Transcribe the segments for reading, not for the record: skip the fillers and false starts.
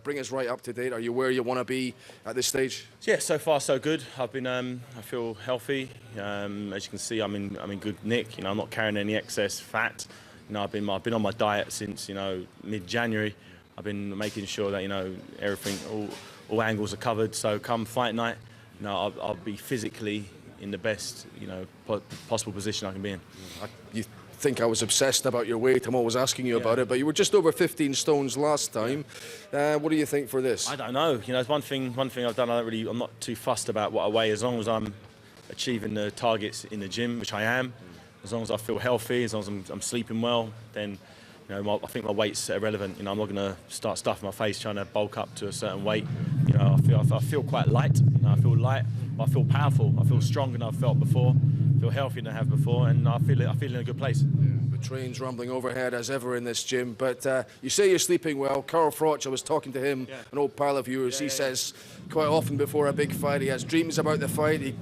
Bring us right up to date. Are you where you want to be at this stage? Yeah, so far so good. I've been, I feel healthy. As you can see, I'm in good nick. I'm not carrying any excess fat. I've been on my diet since mid-January. I've been making sure that everything, all angles are covered. So come fight night, I'll be physically in the best possible position I can be in. You think I was obsessed about your weight. I'm always asking you about it, but you were just over 15 stones last time. What do you think for this? I don't know. It's one thing I've done. I'm not too fussed about what I weigh, as long as I'm achieving the targets in the gym, which I am. As long as I feel healthy, as long as I'm sleeping well, then I think my weight's irrelevant. I'm not going to start stuffing my face trying to bulk up to a certain weight. I feel quite light. I feel light, but I feel powerful. I feel stronger than I've felt before. I feel healthier than I have before, and I feel in a good place. The train's rumbling overhead as ever in this gym, but you say you're sleeping well. Carl Froch, I was talking to him, an old pal of yours. He says quite often before a big fight he has dreams about the fight. He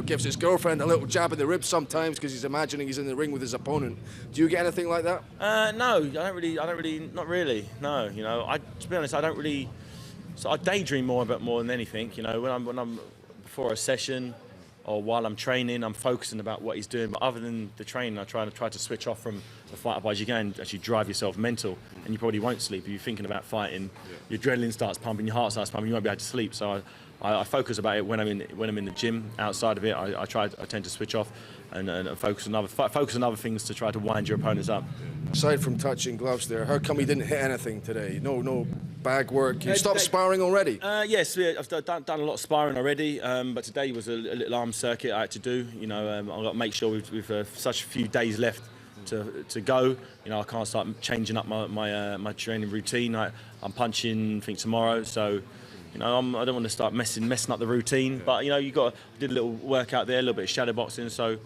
gives his girlfriend a little jab in the ribs sometimes because he's imagining he's in the ring with his opponent. Do you get anything like that? No, I don't really, not really. No, to be honest, I don't really. So I daydream more than anything. When I'm before a session or while I'm training, I'm focusing about what he's doing. But other than the training, I try to switch off from the fight. Otherwise, you can actually drive yourself mental, and you probably won't sleep if you're thinking about fighting. Your adrenaline starts pumping, your heart starts pumping, you won't be able to sleep. So I focus about it when I'm in the gym. Outside of it, I tend to switch off and focus on other things to try to wind your opponents up. Aside from touching gloves there, how come you didn't hit anything today? No bag work. You stopped sparring already? Yes, I've done a lot of sparring already, but today was a little arm circuit I had to do. I've got to make sure with such a few days left to go. I can't start changing up my training routine. I'm punching, I think, tomorrow, so. I don't want to start messing up the routine, but I did a little workout there, a little bit of shadow boxing, so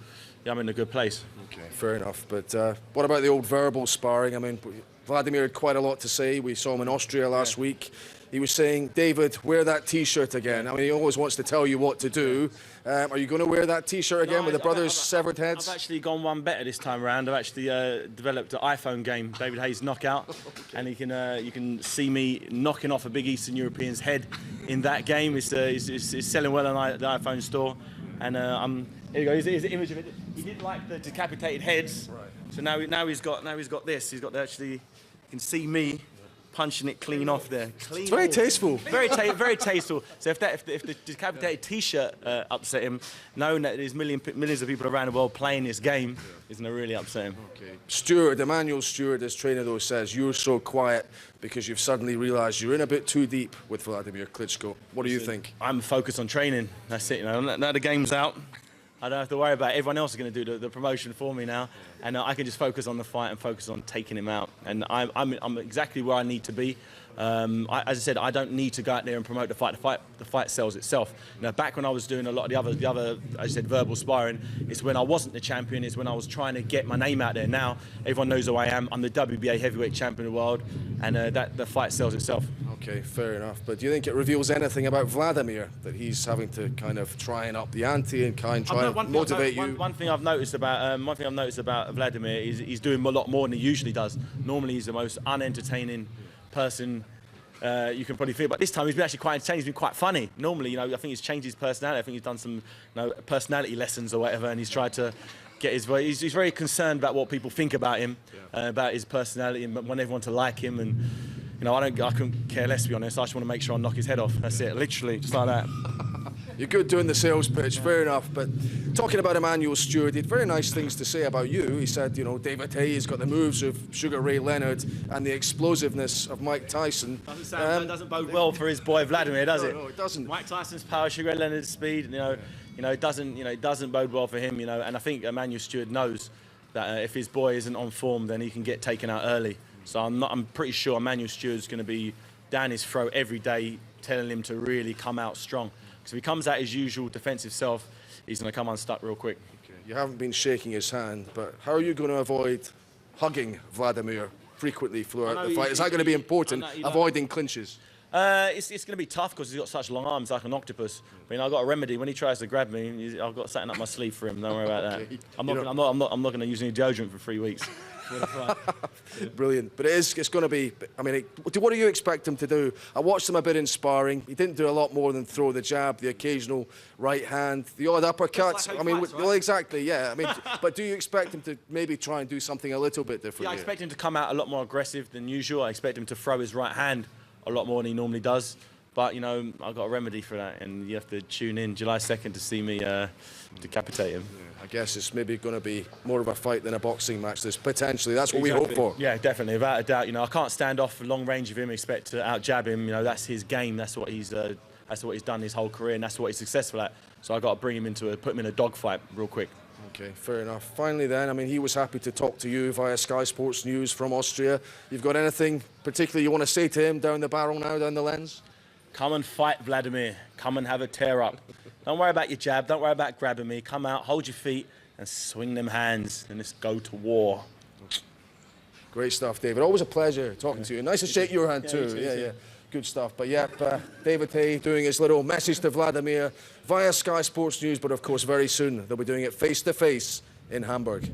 yeah, I'm in a good place. Okay, fair enough. But what about the old verbal sparring? I mean, Vladimir had quite a lot to say. We saw him in Austria last week. He was saying, David, wear that T-shirt again. I mean, he always wants to tell you what to do. Are you going to wear that T-shirt again with the brothers' severed heads? I've actually gone one better this time around. I've actually developed an iPhone game, David Hayes Knockout, and you can see me knocking off a big Eastern European's head in that game. It's selling well on the iPhone store, and here you go. Here's the image of it. He didn't like the decapitated heads, right. So now he's got this. He's got actually. You can see me punching it clean off there. Clean. It's very tasteful. Very tasteful. So if the decapitated T-shirt upset him, knowing that there's millions of people around the world playing this game, is going to really upset him. Okay. Stewart, Emmanuel Stewart, his trainer though, says you're so quiet because you've suddenly realised you're in a bit too deep with Vladimir Klitschko. What do you think? I'm focused on training. That's it. Now the game's out. I don't have to worry about it. Everyone else is going to do the promotion for me now, and I can just focus on the fight and focus on taking him out. And I'm exactly where I need to be. As I said, I don't need to go out there and promote the fight. The fight sells itself. Back when I was doing a lot of the other, as I said, verbal sparring, it's when I wasn't the champion. It's when I was trying to get my name out there. Now everyone knows who I am. I'm the WBA heavyweight champion of the world, and that the fight sells itself. Okay, fair enough. But do you think it reveals anything about Vladimir that he's having to kind of try and up the ante and try and motivate you? One thing I've noticed about Vladimir is he's doing a lot more than he usually does. Normally he's the most unentertaining person you can probably feel, but this time he's been actually quite entertaining. He's been quite funny. Normally, I think he's changed his personality. I think he's done some personality lessons or whatever, and he's tried to get his voice. He's very concerned about what people think about him, about his personality, and want everyone to like him. And I couldn't care less, to be honest. I just want to make sure I knock his head off. That's it, literally, just like that. You're good doing the sales pitch, fair enough. But talking about Emmanuel Stewart, he had very nice things to say about you. He said, David Hayes got the moves of Sugar Ray Leonard and the explosiveness of Mike Tyson. That doesn't bode well for his boy Vladimir, does it? No, it doesn't. Mike Tyson's power, Sugar Ray Leonard's speed. It doesn't bode well for him. And I think Emmanuel Stewart knows that if his boy isn't on form, then he can get taken out early. So I'm pretty sure Emmanuel Stewart's going to be down his throat every day, telling him to really come out strong. Because if he comes out his usual defensive self, he's going to come unstuck real quick. Okay. You haven't been shaking his hand, but how are you going to avoid hugging Vladimir frequently throughout the fight? Is that going to be important, avoiding clinches? It's going to be tough because he's got such long arms like an octopus. But I've got a remedy. When he tries to grab me, I've got something up my sleeve for him. Don't worry about that. Okay. I'm not going to use any deodorant for 3 weeks. for the fight. Brilliant. But it's going to be, I mean, what do you expect him to do? I watched him a bit in sparring. He didn't do a lot more than throw the jab, the occasional right hand, the odd uppercuts. Like I mean, fights, right? well, exactly, yeah. I mean, but do you expect him to maybe try and do something a little bit different? Yeah, I here? expect him to come out a lot more aggressive than usual. I expect him to throw his right hand a lot more than he normally does. But, you know, I've got a remedy for that, and you have to tune in July 2nd to see me decapitate him. I guess it's maybe going to be more of a fight than a boxing match. This potentially, that's what we hope for. Yeah, definitely, without a doubt. You know, I can't stand off a long range of him, expect to out jab him. You know, that's his game. That's what he's done his whole career, and that's what he's successful at. So I got to bring him put him in a dogfight real quick. Okay, fair enough. Finally then, I mean, he was happy to talk to you via Sky Sports News from Austria. You've got anything particularly you want to say to him down the barrel now, down the lens? Come and fight, Vladimir. Come and have a tear up. Don't worry about your jab. Don't worry about grabbing me. Come out, hold your feet, and swing them hands, and let's go to war. Great stuff, David. Always a pleasure talking to you. Nice to shake your hand too. Yeah. Good stuff. But yeah, David Hay doing his little message to Vladimir via Sky Sports News, but of course very soon they'll be doing it face to face in Hamburg.